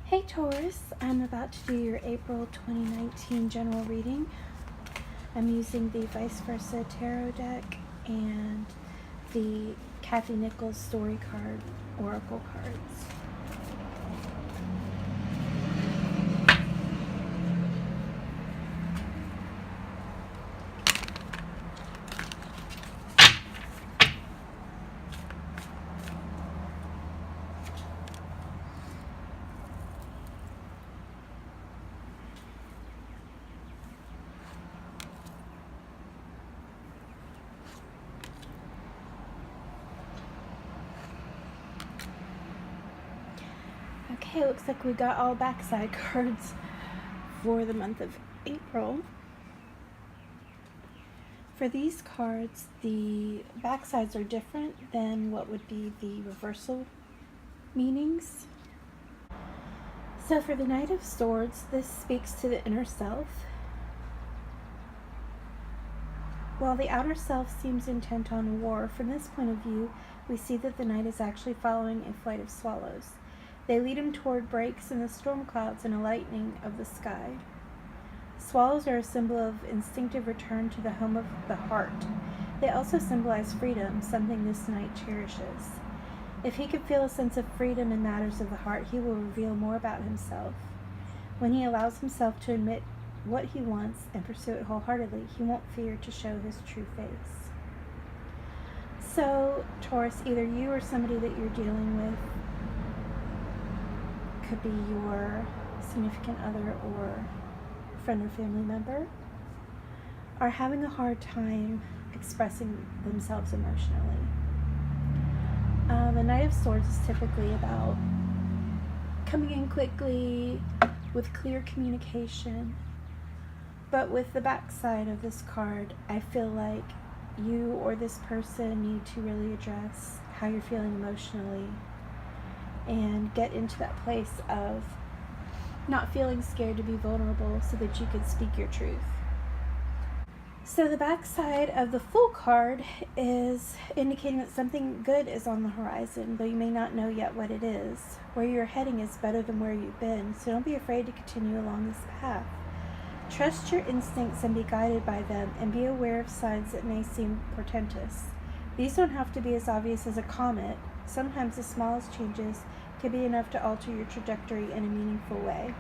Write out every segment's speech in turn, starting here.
Hey Taurus, I'm about to do your April 2019 general reading. I'm using the Vice Versa Tarot deck and the Kathy Nichols Story Card Oracle cards. Okay, it looks like we got all backside cards for the month of April. For these cards, the backsides are different than what would be the reversal meanings. So for the Knight of Swords, this speaks to the inner self. While the outer self seems intent on war, from this point of view, we see that the knight is actually following a flight of swallows. They lead him toward breaks in the storm clouds and a lightening of the sky. Swallows are a symbol of instinctive return to the home of the heart. They also symbolize freedom, something this knight cherishes. If he could feel a sense of freedom in matters of the heart, he will reveal more about himself. When he allows himself to admit what he wants and pursue it wholeheartedly, he won't fear to show his true face. So, Taurus, either you or somebody that you're dealing with, could be your significant other or friend or family member, are having a hard time expressing themselves emotionally. The Knight of Swords is typically about coming in quickly with clear communication. But with the backside of this card, I feel like you or this person need to really address how you're feeling emotionally and get into that place of not feeling scared to be vulnerable so that you can speak your truth. So the backside of the Fool card is indicating that something good is on the horizon, though you may not know yet what it is. Where you're heading is better than where you've been, so don't be afraid to continue along this path. Trust your instincts and be guided by them, and be aware of signs that may seem portentous. These don't have to be as obvious as a comet. Sometimes the smallest changes can be enough to alter your trajectory in a meaningful way.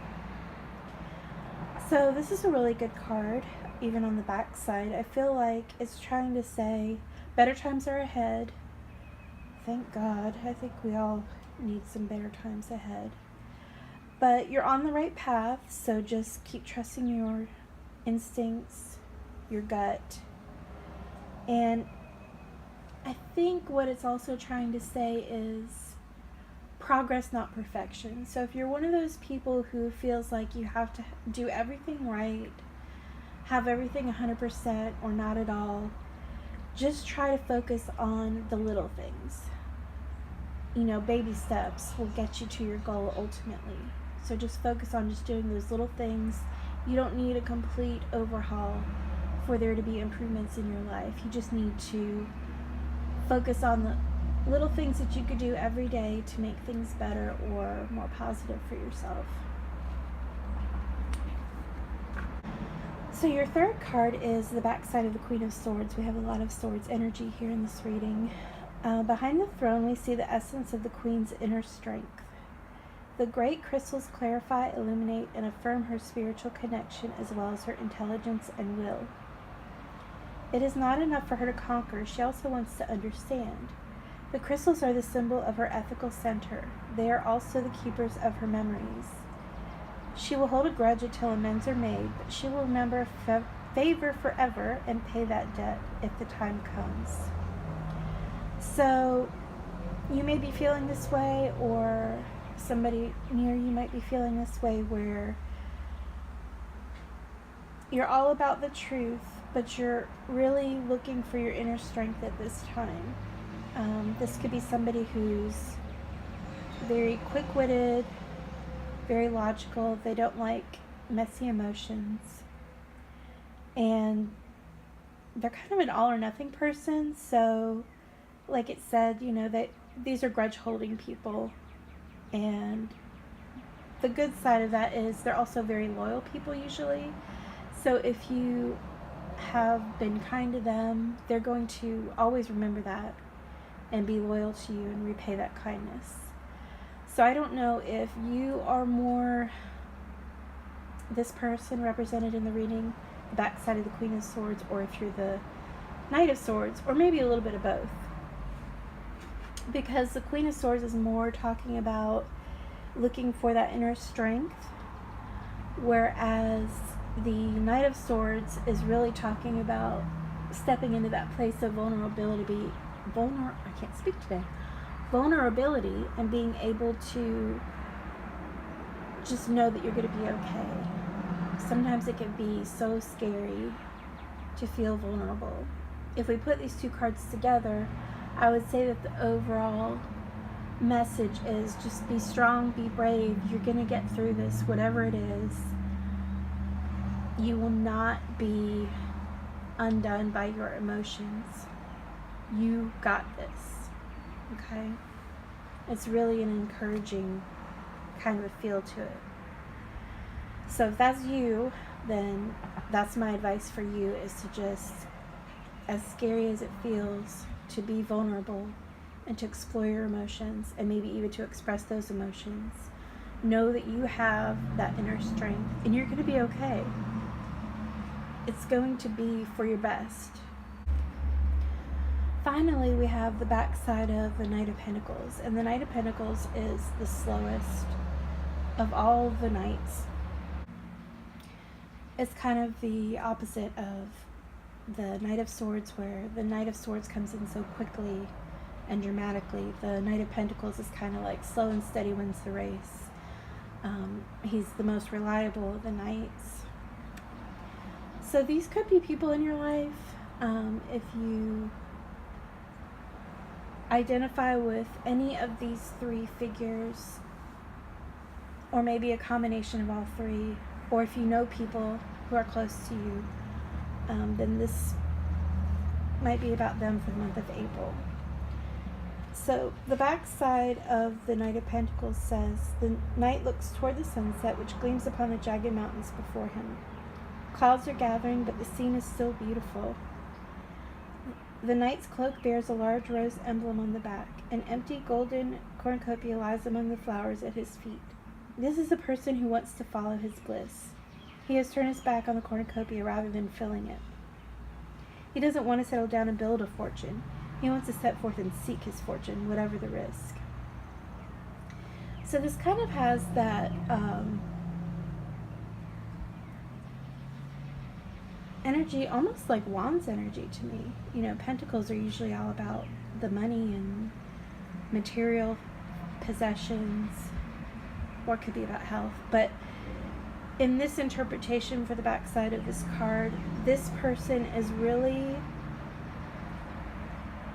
So this is a really good card, even on the back side. I feel like it's trying to say better times are ahead. Thank God. I think we all need some better times ahead. But you're on the right path, so just keep trusting your instincts, your gut. And I think what it's also trying to say is progress, not perfection. So if you're one of those people who feels like you have to do everything right, have everything 100% or not at all, just try to focus on the little things. Baby steps will get you to your goal ultimately. So just focus on just doing those little things. You don't need a complete overhaul for there to be improvements in your life. You just need to focus on the little things that you could do every day to make things better or more positive for yourself. So your third card is the backside of the Queen of Swords. We have a lot of swords energy here in this reading. Behind the throne, we see the essence of the Queen's inner strength. The great crystals clarify, illuminate, and affirm her spiritual connection as well as her intelligence and will. It is not enough for her to conquer. She also wants to understand. The crystals are the symbol of her ethical center. They are also the keepers of her memories. She will hold a grudge until amends are made, but she will remember favor forever and pay that debt if the time comes. So you may be feeling this way, or somebody near you might be feeling this way, where you're all about the truth, but you're really looking for your inner strength at this time. This could be somebody who's very quick-witted, very logical. They don't like messy emotions, and they're kind of an all-or-nothing person. So like it said, that these are grudge-holding people, and the good side of that is they're also very loyal people usually. So if you have been kind to them, they're going to always remember that and be loyal to you and repay that kindness. So I don't know if you are more this person represented in the reading, the backside of the Queen of Swords, or if you're the Knight of Swords, or maybe a little bit of both. Because the Queen of Swords is more talking about looking for that inner strength, whereas the Knight of Swords is really talking about stepping into that place of vulnerability, vulnerability, and being able to just know that you're going to be okay. Sometimes it can be so scary to feel vulnerable. If we put these two cards together, I would say that the overall message is just be strong, be brave. You're going to get through this, whatever it is. You will not be undone by your emotions. You got this. Okay? It's really an encouraging kind of a feel to it. So if that's you, then that's my advice for you, is to just, as scary as it feels, to be vulnerable and to explore your emotions and maybe even to express those emotions. Know that you have that inner strength and you're going to be okay. It's going to be for your best. Finally, we have the backside of the Knight of Pentacles. And the Knight of Pentacles is the slowest of all the knights. It's kind of the opposite of the Knight of Swords, where the Knight of Swords comes in so quickly and dramatically. The Knight of Pentacles is kind of like slow and steady wins the race. He's the most reliable of the knights. So these could be people in your life. If you identify with any of these three figures, or maybe a combination of all three, or if you know people who are close to you, then this might be about them for the month of April. So the backside of the Knight of Pentacles says, the knight looks toward the sunset, which gleams upon the jagged mountains before him. Clouds are gathering, but the scene is still beautiful. The knight's cloak bears a large rose emblem on the back. An empty golden cornucopia lies among the flowers at his feet. This is a person who wants to follow his bliss. He has turned his back on the cornucopia rather than filling it. He doesn't want to settle down and build a fortune. He wants to set forth and seek his fortune, whatever the risk. So this kind of has that energy, almost like Wands energy to me. You know, Pentacles are usually all about the money and material possessions, or it could be about health. But in this interpretation for the backside of this card, this person is really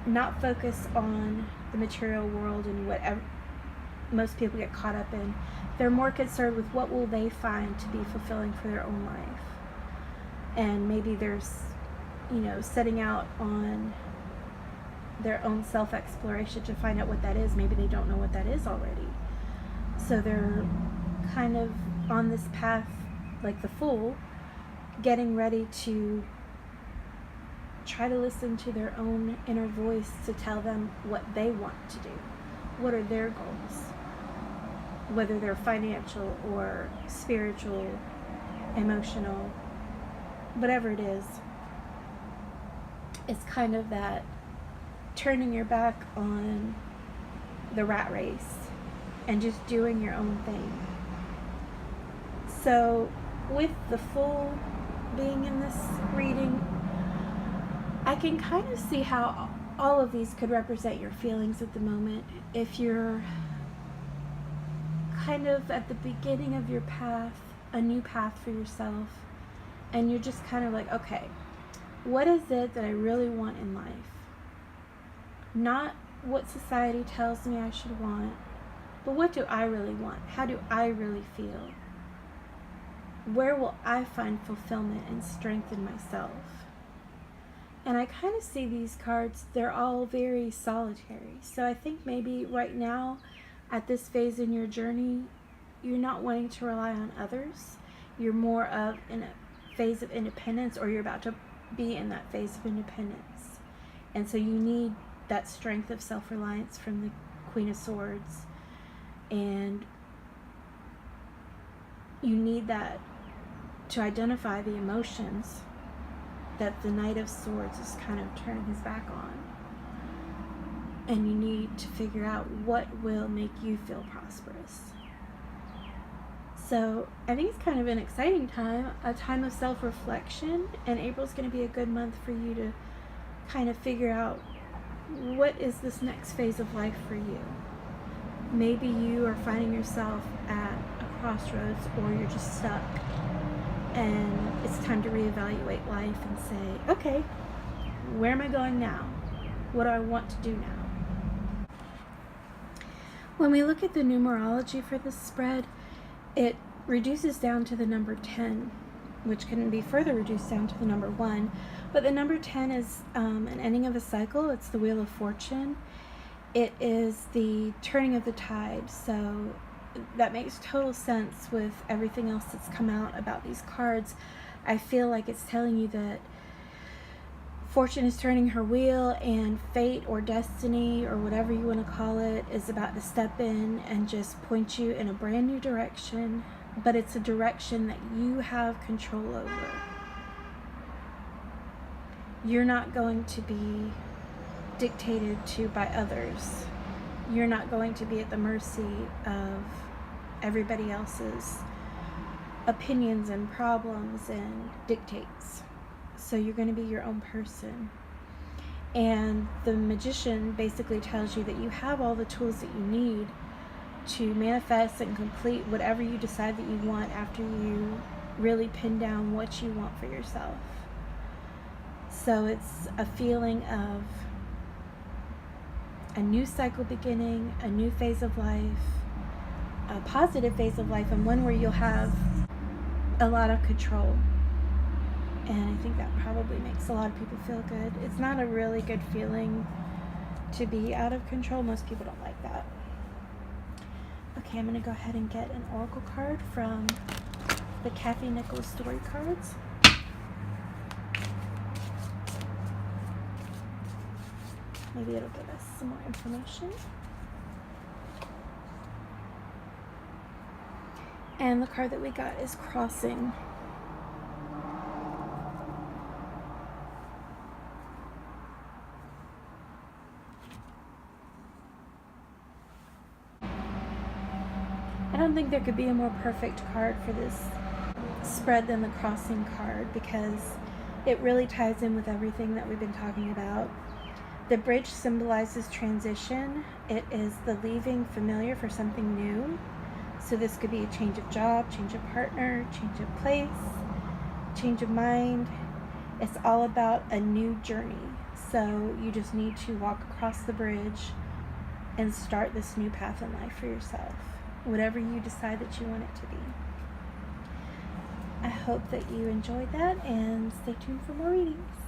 not focused on the material world and whatever most people get caught up in. They're more concerned with what will they find to be fulfilling for their own life. And maybe there's, setting out on their own self-exploration to find out what that is. Maybe they don't know what that is already. So they're kind of on this path, like the Fool, getting ready to try to listen to their own inner voice to tell them what they want to do. What are their goals? Whether they're financial or spiritual, emotional, whatever it is. It's kind of that turning your back on the rat race and just doing your own thing. So with the Fool being in this reading, I can kind of see how all of these could represent your feelings at the moment. If you're kind of at the beginning of your path, a new path for yourself, and you're just kind of like, okay, what is it that I really want in life? Not what society tells me I should want, but what do I really want? How do I really feel? Where will I find fulfillment and strength in myself? And I kind of see these cards, they're all very solitary. So I think maybe right now, at this phase in your journey, you're not wanting to rely on others. You're more of in a phase of independence, or you're about to be in that phase of independence. And so you need that strength of self-reliance from the Queen of Swords. And you need that to identify the emotions that the Knight of Swords is kind of turning his back on. And you need to figure out what will make you feel prosperous. So I think it's kind of an exciting time, a time of self-reflection, and April's going to be a good month for you to kind of figure out what is this next phase of life for you. Maybe you are finding yourself at a crossroads, or you're just stuck, and it's time to reevaluate life and say, okay, where am I going now? What do I want to do now? When we look at the numerology for this spread, it reduces down to the number 10, which can be further reduced down to the number 1. But the number 10 is an ending of a cycle. It's the Wheel of Fortune. It is the turning of the tide. So that makes total sense with everything else that's come out about these cards. I feel like it's telling you that Fortune is turning her wheel, and fate or destiny or whatever you want to call it is about to step in and just point you in a brand new direction, but it's a direction that you have control over. You're not going to be dictated to by others. You're not going to be at the mercy of everybody else's opinions and problems and dictates. So you're going to be your own person. And the Magician basically tells you that you have all the tools that you need to manifest and complete whatever you decide that you want after you really pin down what you want for yourself. So it's a feeling of a new cycle beginning, a new phase of life, a positive phase of life, and one where you'll have a lot of control. And I think that probably makes a lot of people feel good. It's not a really good feeling to be out of control. Most people don't like that. Okay, I'm going to go ahead and get an oracle card from the Kathy Nichols story cards. Maybe it'll give us some more information. And the card that we got is Crossing. I don't think there could be a more perfect card for this spread than the Crossing card, because it really ties in with everything that we've been talking about. The bridge symbolizes transition. It is the leaving familiar for something new. So this could be a change of job, change of partner, change of place, change of mind. It's all about a new journey. So you just need to walk across the bridge and start this new path in life for yourself, whatever you decide that you want it to be. I hope that you enjoyed that, and stay tuned for more readings.